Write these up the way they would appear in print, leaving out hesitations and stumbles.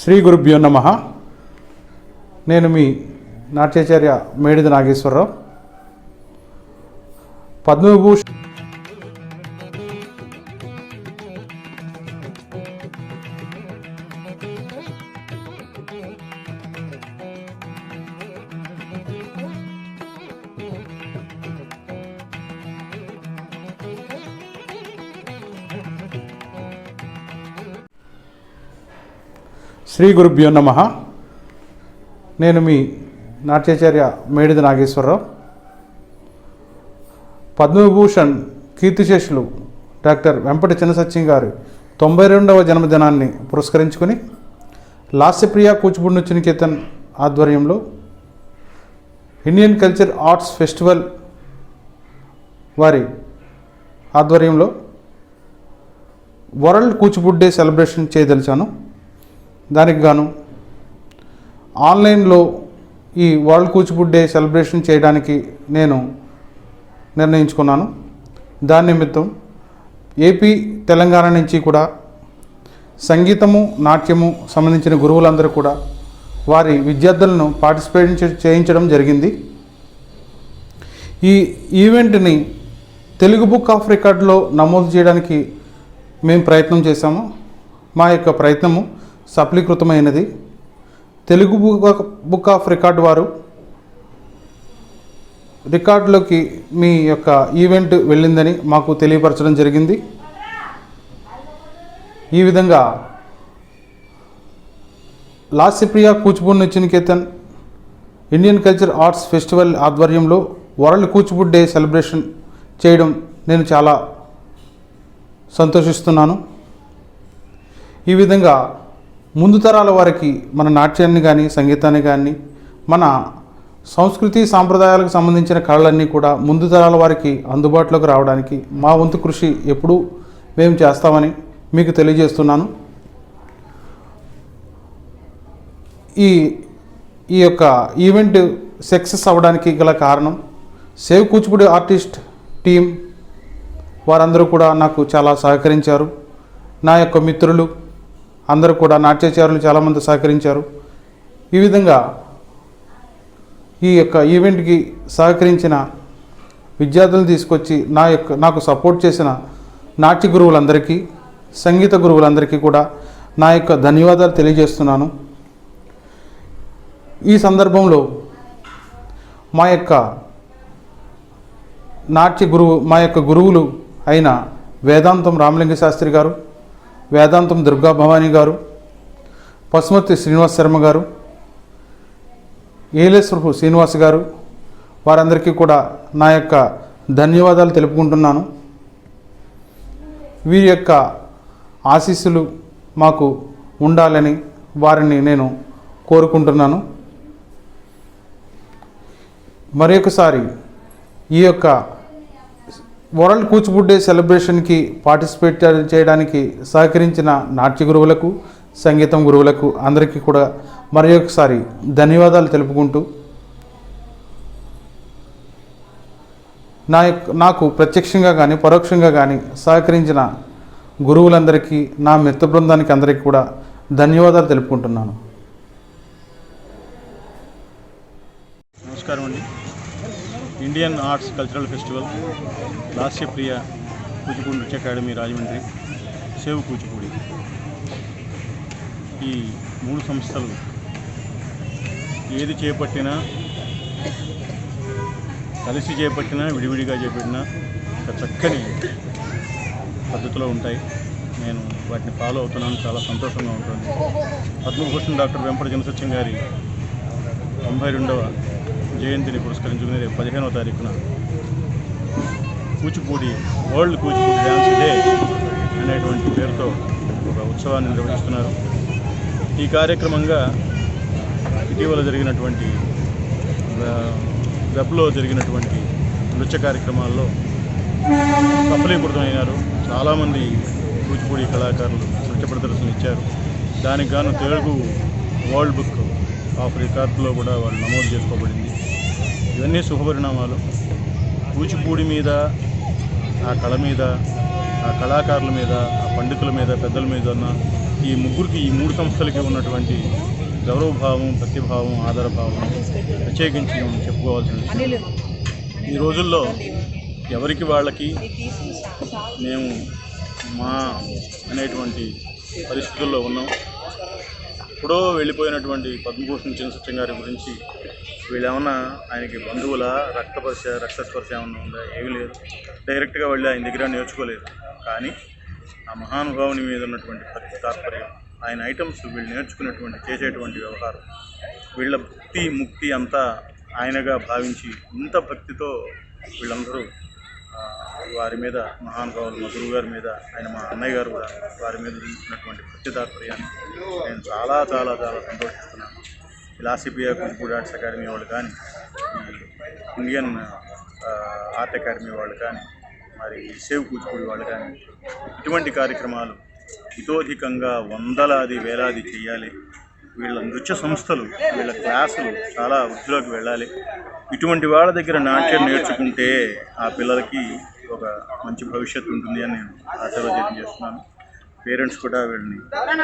శ్రీ గురుభ్యో నమః. నేను మీ నాట్యాచార్య మేడిద నాగేశ్వరరావు. పద్మవిభూషణ్ శ్రీ గురుభ్యో నమః. నేను మీ నాట్యాచార్య మేడిద నాగేశ్వరరావు. పద్మవిభూషణ్ కీర్తిశేషులు డాక్టర్ వెంపటి చిన్నసత్యం గారి 92వ జన్మదినాన్ని పురస్కరించుకొని లాస్యప్రియ కూచిపూడి నృత్య నికేతన్ ఆధ్వర్యంలో ఇండియన్ కల్చర్ ఆర్ట్స్ ఫెస్టివల్ వారి ఆధ్వర్యంలో వరల్డ్ కూచిపూడి డే సెలబ్రేషన్ చేయదలిచాను. దానికి గాను ఆన్లైన్లో ఈ వరల్డ్ కూచిపూడి డే సెలబ్రేషన్ చేయడానికి నేను నిర్ణయించుకున్నాను. దాని నిమిత్తం ఏపీ తెలంగాణ నుంచి కూడా సంగీతము నాట్యము సంబంధించిన గురువులందరూ కూడా వారి విద్యార్థులను పార్టిసిపేట్ చేయించడం జరిగింది. ఈ ఈవెంట్ని తెలుగు బుక్ ఆఫ్ రికార్డులో నమోదు చేయడానికి మేము ప్రయత్నం చేశాము. మా యొక్క ప్రయత్నము సఫలీకృతమైనది. తెలుగు బుక్ ఆఫ్ రికార్డు వారు రికార్డులోకి మీ యొక్క ఈవెంట్ వెళ్ళిందని మాకు తెలియపరచడం జరిగింది. ఈ విధంగా లాస్యప్రియ కూచిపూడి నృత్య Niketan Indian culture arts festival ఆధ్వర్యంలో వరల్డ్ కూచిపూడి డే సెలబ్రేషన్ చేయడం నేను చాలా సంతోషిస్తున్నాను. ఈ విధంగా ముందు తరాల వారికి మన నాట్యాన్ని కానీ సంగీతాన్ని కానీ మన సంస్కృతి సాంప్రదాయాలకు సంబంధించిన కళలన్నీ కూడా ముందు తరాల వారికి అందుబాటులోకి రావడానికి మా వంతు కృషి ఎప్పుడూ మేము చేస్తామని మీకు తెలియజేస్తున్నాను. ఈ యొక్క ఈవెంట్ సక్సెస్ అవ్వడానికి గల కారణం సేవ్ కూచిపూడి ఆర్టిస్ట్ టీం వారందరూ కూడా నాకు చాలా సహకరించారు. నా యొక్క మిత్రులు అందరూ కూడా నాట్యాచారులు చాలామంది సహకరించారు. ఈ విధంగా ఈ యొక్క ఈవెంట్కి సహకరించిన విద్యార్థులను తీసుకొచ్చి నాకు సపోర్ట్ చేసిన నాట్య గురువులందరికీ సంగీత గురువులందరికీ కూడా నా యొక్క ధన్యవాదాలు తెలియజేస్తున్నాను. ఈ సందర్భంలో మా యొక్క గురువులు అయిన వేదాంతం రామలింగ శాస్త్రి గారు, వేదాంతం దుర్గా భవానీ గారు, పశుమతి శ్రీనివాస్ శర్మ గారు, ఏలేశ్వరపు శ్రీనివాస్ గారు, వారందరికీ కూడా నా యొక్క ధన్యవాదాలు తెలుపుకుంటున్నాను. వీరి యొక్క ఆశీస్సులు మాకు ఉండాలని వారిని నేను కోరుకుంటున్నాను. మరొకసారి ఈ యొక్క వరల్డ్ కూచిపూడి డే సెలబ్రేషన్కి పార్టిసిపేట్ చేయడానికి సహకరించిన నాట్య గురువులకు సంగీతం గురువులకు అందరికీ కూడా మరొకసారి ధన్యవాదాలు తెలుపుకుంటూ నాకు ప్రత్యక్షంగా కానీ పరోక్షంగా కానీ సహకరించిన గురువులందరికీ నా మిత్ర బృందానికి అందరికీ కూడా ధన్యవాదాలు తెలుపుకుంటున్నాను. నమస్కారం అండి. Indian arts cultural festival, Lasyapriya Kuchipudi నృత్య అకాడమీ రాజమండ్రి, సేవ్ కూచిపూడి, ఈ 3 సంస్థలు ఏది చేపట్టినా కలిసి చేపట్టినా విడివిడిగా చేపట్టినా ఒక చక్కని పద్ధతిలో ఉంటాయి. నేను వాటిని ఫాలో అవుతున్నాను, చాలా సంతోషంగా ఉంటుంది. పద్మభూషణ్ డాక్టర్ వెంపటి చినసత్యం గారి 92వ జయంతిని పురస్కరించుకుని రేపు 15వ తారీఖున Kuchipudi world Kuchipudi dance day అనేటువంటి పేరుతో ఒక ఉత్సవాన్ని నిర్వహిస్తున్నారు. ఈ కార్యక్రమంగా ఇటీవల జరిగినటువంటి వెబ్లో జరిగినటువంటి నృత్య కార్యక్రమాల్లో సఫలీకృతమైనారు. చాలామంది కూచిపూడి కళాకారులు నృత్య ప్రదర్శనలు ఇచ్చారు. దానికి గాను తెలుగు వరల్డ్ బుక్ ఆఫ్ రికార్డులో కూడా వాళ్ళు నమోదు చేసుకోబడింది. ఇవన్నీ శుభపరిణామాలు. కూచిపూడి మీద, ఆ కళ మీద, ఆ కళాకారుల మీద, ఆ పండితుల మీద, పెద్దల మీద ఉన్న ఈ ముగ్గురికి, ఈ 3 సంస్థలకి ఉన్నటువంటి గౌరవభావం, భక్తిభావం, ఆదరభావం ప్రత్యేకించి మనం చెప్పుకోవాల్సిన విషయం. ఈ రోజుల్లో ఎవరికి వాళ్ళకి మేము మా అనేటువంటి పరిస్థితుల్లో ఉన్నాం. ఎప్పుడో వెళ్ళిపోయినటువంటి పద్మభూషణ్ చినసత్యం గారి గురించి వీళ్ళేమన్నా ఆయనకి బంధువుల రక్తస్పర్శ ఏమన్నా ఉందా? ఏమీ లేదు. డైరెక్ట్గా వెళ్ళి ఆయన దగ్గర నేర్చుకోలేదు. కానీ ఆ మహానుభావుని మీద ఉన్నటువంటి భక్తి తాత్పర్యం, ఆయన ఐటమ్స్ వీళ్ళు నేర్చుకునేటువంటి చేసేటువంటి వ్యవహారం, వీళ్ళ భక్తి ముక్తి అంతా ఆయనగా భావించి ఇంత భక్తితో వీళ్ళందరూ వారి మీద, మహానుభావులు మా గురువు గారి మీద, ఆయన మా అన్నయ్య గారు కూడా వారి మీద చూపించినటువంటి భక్తి తాత్పర్యాన్ని నేను చాలా చాలా చాలా సంతోషిస్తున్నాను. లాసిపియా కూచిపూడి ఆర్ట్స్ అకాడమీ వాళ్ళు కానీ, ఇండియన్ ఆర్ట్ అకాడమీ వాళ్ళు కానీ, మరి సేవ్ కూచిపూడి వాళ్ళు కానీ ఇటువంటి కార్యక్రమాలు ఇతోధికంగా వందలాది వేలాది చేయాలి. వీళ్ళ నృత్య సంస్థలు, వీళ్ళ క్లాసులు చాలా వృద్ధిలోకి వెళ్ళాలి. ఇటువంటి వాళ్ళ దగ్గర నాట్యం నేర్చుకుంటే ఆ పిల్లలకి ఒక మంచి భవిష్యత్తు ఉంటుంది అని నేను ఆశావాదం చేస్తున్నాను. పేరెంట్స్ కూడా వీళ్ళని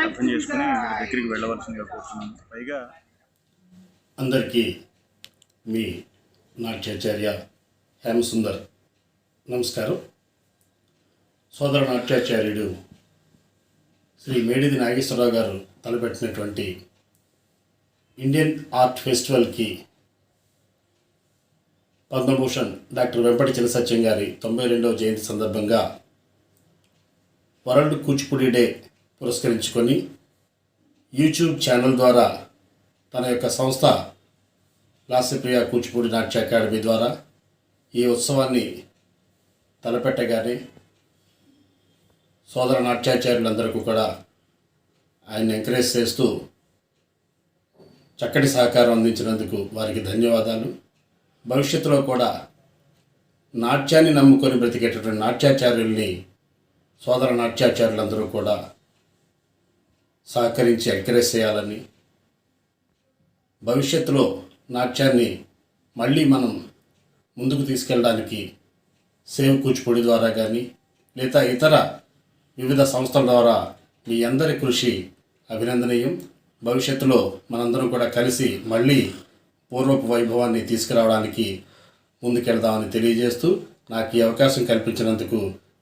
అర్థం చేసుకుని వీళ్ళ దగ్గరికి వెళ్ళవలసిందిగా కోరుతున్నాను. పైగా అందరికీ మీ నాట్యాచార్య హేమసుందర్ నమస్కారం. సోదర నాట్యాచార్యుడు శ్రీ మేడిది నాగేశ్వరరావు గారు తలపెట్టినటువంటి ఇండియన్ ఆర్ట్ ఫెస్టివల్కి పద్మభూషణ్ డాక్టర్ వెంపటి చినసత్యం గారి 92వ జయంతి సందర్భంగా వరల్డ్ కూచిపూడి డే పురస్కరించుకొని యూట్యూబ్ ఛానల్ ద్వారా తన యొక్క సంస్థ లాస్యప్రియ కూచిపూడి నాట్య అకాడమీ ద్వారా ఈ ఉత్సవాన్ని తలపెట్టగానే సోదర నాట్యాచార్యులందరికీ కూడా ఆయన ఎంకరేజ్ చేస్తూ చక్కటి సహకారం అందించినందుకు వారికి ధన్యవాదాలు. భవిష్యత్తులో కూడా నాట్యాన్ని నమ్ముకొని బ్రతికేటటువంటి నాట్యాచార్యుల్ని సోదర నాట్యాచార్యులందరూ కూడా సహకరించి ఎంకరేజ్ చేయాలని, భవిష్యత్తులో నాట్యాన్ని మళ్ళీ మనం ముందుకు తీసుకెళ్ళడానికి సేవ్ కూచిపూడి ద్వారా కానీ లేదా ఇతర వివిధ సంస్థల ద్వారా మీ అందరి కృషి అభినందనీయం. భవిష్యత్తులో మనందరం కూడా కలిసి మళ్ళీ పూర్వపు వైభవాన్ని తీసుకురావడానికి ముందుకెళ్దామని తెలియజేస్తూ నాకు ఈ అవకాశం కల్పించినందుకు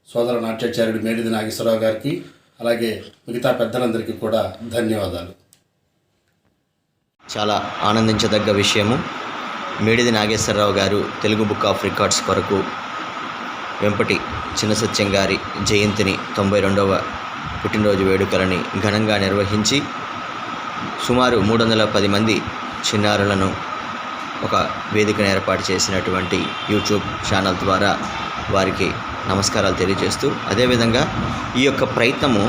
సోదర నాట్యాచార్యుడు మేడిది నాగేశ్వరరావు గారికి అలాగే మిగతా పెద్దలందరికీ కూడా ధన్యవాదాలు. చాలా ఆనందించదగ్గ విషయము. మేడిది నాగేశ్వరరావు గారు తెలుగు బుక్ ఆఫ్ రికార్డ్స్ కొరకు వెంపటి చినసత్యం గారి జయంతిని 92వ పుట్టినరోజు వేడుకలని ఘనంగా నిర్వహించి సుమారు 310 మంది చిన్నారులను ఒక వేదికను ఏర్పాటు చేసినటువంటి యూట్యూబ్ ఛానల్ ద్వారా వారికి నమస్కారాలు తెలియజేస్తూ, అదేవిధంగా ఈ యొక్క ప్రయత్నము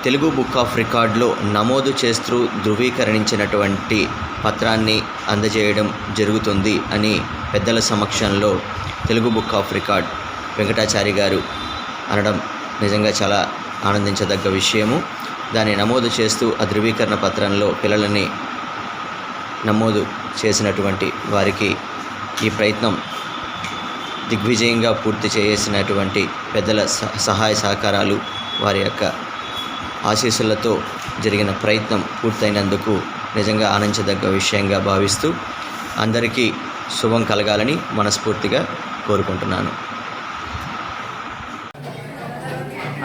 తెలుగు బుక్ ఆఫ్ రికార్డులో నమోదు చేస్తూ ధృవీకరించినటువంటి పత్రాన్ని అందజేయడం జరుగుతుంది అని పెద్దల సమక్షంలో Telugu book of record Venkatachari గారు అనడం నిజంగా చాలా ఆనందించదగ్గ విషయము. దాన్ని నమోదు చేస్తూ ఆ ధృవీకరణ పత్రంలో పిల్లలని నమోదు చేసినటువంటి వారికి ఈ ప్రయత్నం దిగ్విజయంగా పూర్తి చేసినటువంటి పెద్దల సహాయ సహకారాలు, వారి యొక్క ఆశీస్సులతో జరిగిన ప్రయత్నం పూర్తయినందుకు నిజంగా ఆనందించదగ్గ విషయంగా భావిస్తూ అందరికీ శుభం కలగాలని మనస్ఫూర్తిగా కోరుకుంటున్నాను.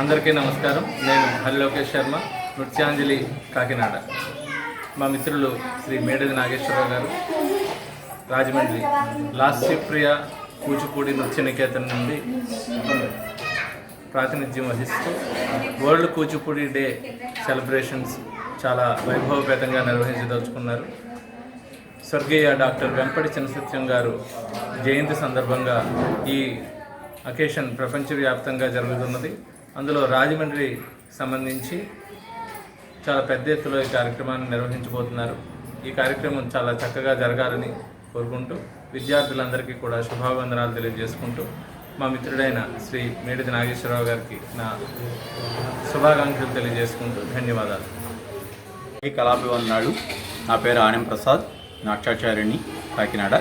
అందరికీ నమస్కారం. నేను హరిలోకేష్ శర్మ, నృత్యాంజలి, కాకినాడ. మా మిత్రులు శ్రీ మేడిది నాగేశ్వరరావు గారు రాజమండ్రి లాస్యప్రియ కూచిపూడి నృత్య నికేతన్ నుండి ప్రాతినిధ్యం వహిస్తూ వరల్డ్ కూచిపూడి డే సెలబ్రేషన్స్ చాలా వైభవపేతంగా నిర్వహించదలుచుకున్నారు. స్వర్గీయ డాక్టర్ వెంపటి చినసత్యం గారు జయంతి సందర్భంగా ఈ అకేషన్ ప్రపంచవ్యాప్తంగా జరుగుతున్నది. అందులో రాజమండ్రి సంబంధించి చాలా పెద్ద ఎత్తులో ఈ కార్యక్రమాన్ని నిర్వహించబోతున్నారు. ఈ కార్యక్రమం చాలా చక్కగా జరగాలని కోరుకుంటూ విద్యార్థులందరికీ కూడా శుభావందనాలు తెలియజేసుకుంటూ మా మిత్రుడైన శ్రీ మేడిది నాగేశ్వరరావు గారికి నా శుభాకాంక్షలు తెలియజేసుకుంటూ ధన్యవాదాలు. ఈ కళాభివందనాలు. నా పేరు ఆనం ప్రసాద్, నాట్యాచార్యుని, కాకినాడ.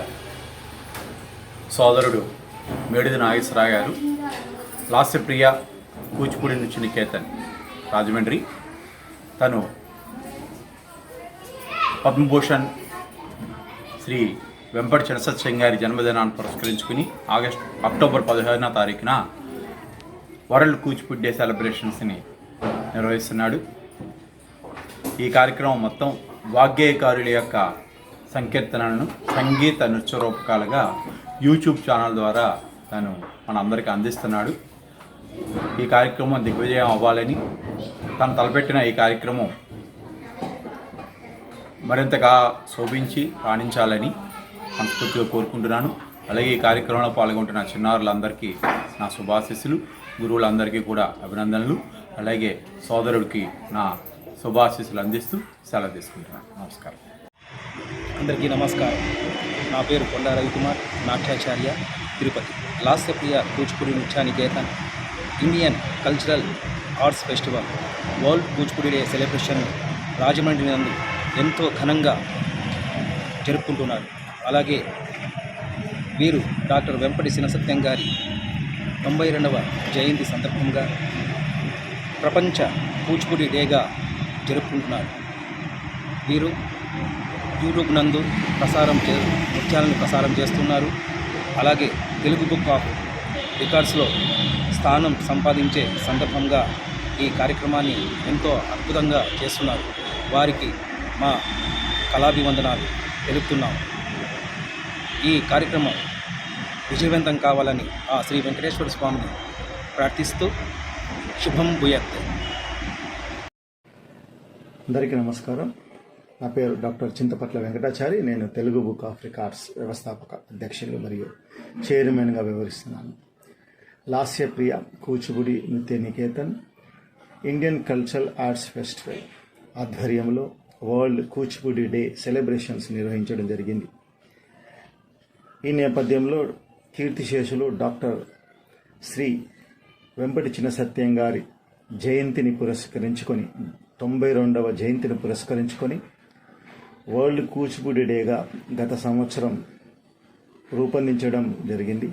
సోదరుడు మేడిది నాగేశ్వరరావు గారు లాస్యప్రియ కూచిపూడి నృత్య నికేతన్ రాజమండ్రి. తను పద్మభూషణ్ శ్రీ వెంపటి చినసత్యం గారి జన్మదినాన్ని పురస్కరించుకుని అక్టోబర్ 15వ తారీఖున వరల్డ్ కూచిపూడి డే సెలబ్రేషన్స్ని నిర్వహిస్తున్నాడు. ఈ కార్యక్రమం మొత్తం వాగ్గేయకారుల యొక్క సంకీర్తనలను సంగీత నృత్య రూపకాలుగా యూట్యూబ్ ఛానల్ ద్వారా తను మనందరికీ అందిస్తున్నాడు. ఈ కార్యక్రమం దిగ్విజయం అవ్వాలని, తను తలపెట్టిన ఈ కార్యక్రమం మరింతగా శోభించి రాణించాలని మనస్ఫూర్తిగా కోరుకుంటున్నాను. అలాగే ఈ కార్యక్రమంలో పాల్గొంటున్న చిన్నారులందరికీ నా శుభాశీస్సులు, గురువులందరికీ కూడా అభినందనలు, అలాగే సోదరుడికి నా శుభాశీస్సులు అందిస్తూ సెలవు తీసుకుంటున్నాను. నమస్కారం. అందరికీ నమస్కారం. నా పేరు కొండా రవికుమార్, నాట్యాచార్య, తిరుపతి. లాస్యప్రియ కూచిపూడి నృత్య Niketan Indian cultural arts festival world Kuchipudi day celebration Rajahmundry నందు ఎంతో ఘనంగా జరుపుకుంటున్నారు. అలాగే వీరు డాక్టర్ వెంపటి చినసత్యం గారి 92వ జయంతి సందర్భంగా ప్రపంచ కూచిపూడి డేగా జరుపుకుంటున్నారు. వీరు యూట్యూబ్ నందు నృత్యాలను ప్రసారం చేస్తున్నారు. అలాగే తెలుగు బుక్ ఆఫ్ రికార్డ్స్లో స్థానం సంపాదించే సందర్భంగా ఈ కార్యక్రమాన్ని ఎంతో అద్భుతంగా చేస్తున్నారు. వారికి మా కళాభివందనాలు తెలుపుతున్నాము. ఈ కార్యక్రమం విజయవంతం కావాలని ఆ శ్రీ వెంకటేశ్వర స్వామిని ప్రార్థిస్తూ శుభం భూయత్. అందరికీ నమస్కారం. నా పేరు డాక్టర్ చింతపట్ల వెంకటాచారి. నేను తెలుగు బుక్ ఆఫ్ రికార్డ్స్ వ్యవస్థాపక అధ్యక్షులు మరియు చైర్మన్గా వ్యవహరిస్తున్నాను. లాస్యప్రియ కూచిపూడి నృత్య Niketan Indian cultural arts festival ఆధ్వర్యంలో వరల్డ్ కూచిపూడి డే సెలబ్రేషన్స్ నిర్వహించడం జరిగింది. ఈ నేపథ్యంలో కీర్తిశేషులు డాక్టర్ శ్రీ వెంపటి చినసత్యం గారి జయంతిని పురస్కరించుకొని 92వ జయంతిని పురస్కరించుకొని వరల్డ్ కూచిపూడి డేగా గత సంవత్సరం రూపొందించడం జరిగింది.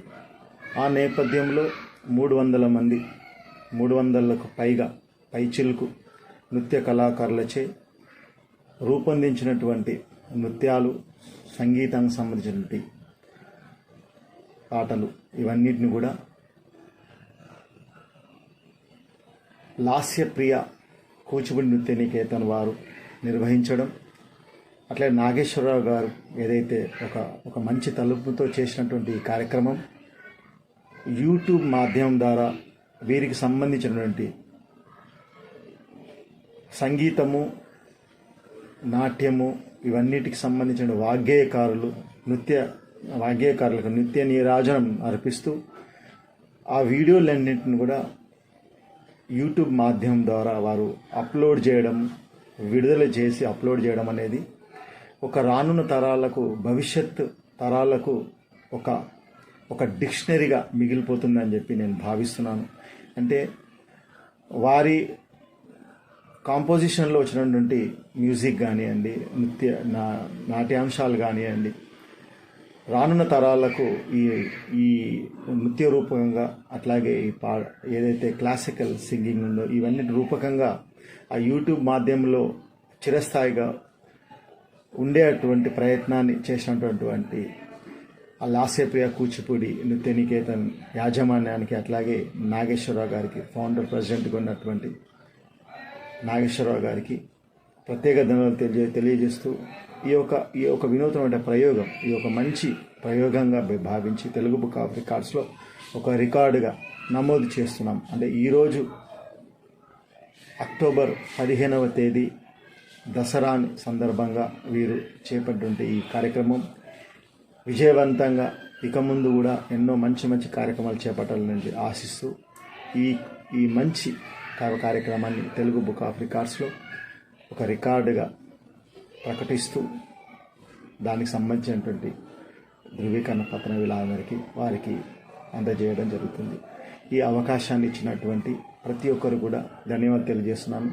ఆ నేపథ్యంలో 300లకు పైచిలుకు నృత్య కళాకారులచే రూపొందించినటువంటి నృత్యాలు, సంగీతానికి సంబంధించినటువంటి పాటలు, ఇవన్నిటిని కూడా లాస్యప్రియ కూచిపూడి నృత్య నికేతన్ వారు నిర్వహించడం, అట్లే నాగేశ్వరరావు గారు ఏదైతే ఒక మంచి తలుపుతో చేసినటువంటి ఈ కార్యక్రమం యూట్యూబ్ మాధ్యమం ద్వారా వీరికి సంబంధించినటువంటి సంగీతము, నాట్యము, ఇవన్నిటికి సంబంధించిన వాగ్గేయకారులకు నృత్య నీరాజనం అర్పిస్తూ ఆ వీడియోలన్నింటిని కూడా యూట్యూబ్ మాధ్యమం ద్వారా వారు అప్లోడ్ చేయడం, విడుదల చేసి అప్లోడ్ చేయడం అనేది ఒక రానున్న తరాలకు, భవిష్యత్ తరాలకు ఒక డిక్షనరీగా మిగిలిపోతుందని చెప్పి నేను భావిస్తున్నాను. అంటే వారి కాంపోజిషన్లో వచ్చినటువంటి మ్యూజిక్ కానివ్వండి, నాట్యాంశాలు కానివ్వండి, రానున్న తరాలకు ఈ నృత్య రూపకంగా, అట్లాగే ఏదైతే క్లాసికల్ సింగింగ్ ఉందో ఇవన్నీ రూపకంగా ఆ యూట్యూబ్ మాధ్యమంలో చిరస్థాయిగా ఉండేటువంటి ప్రయత్నాన్ని చేసినటువంటి ఆ లాస్యప్రియ కూచిపూడి నృత్య నికేతన్ యాజమాన్యానికి, అట్లాగే నాగేశ్వరరావు గారికి, ఫౌండర్ ప్రెసిడెంట్గా ఉన్నటువంటి నాగేశ్వరరావు గారికి ప్రత్యేక ధన్యవాదాలు తెలియజేస్తూ ఈ యొక్క వినూత్నమైన ప్రయోగం, ఈ యొక్క మంచి ప్రయోగంగా భావించి తెలుగు బుక్ ఆఫ్ రికార్డ్స్లో ఒక రికార్డుగా నమోదు చేస్తున్నాం. అంటే ఈరోజు అక్టోబర్ 15వ తేదీ దసరా సందర్భంగా వీరు చేపట్టినటువంటి ఈ కార్యక్రమం విజయవంతంగా ఇక ముందు కూడా ఎన్నో మంచి మంచి కార్యక్రమాలు చేపట్టాలని ఆశిస్తూ ఈ మంచి కార్యక్రమాన్ని తెలుగు బుక్ ఆఫ్ రికార్డ్స్లో ఒక రికార్డుగా ప్రకటిస్తూ దానికి సంబంధించినటువంటి ధృవీకరణ పత్రం వీళ్ళందరికీ వారికి అందజేయడం జరుగుతుంది. ఈ అవకాశాన్ని ఇచ్చినటువంటి ప్రతి ఒక్కరు కూడా ధన్యవాదాలు తెలియజేస్తున్నాను.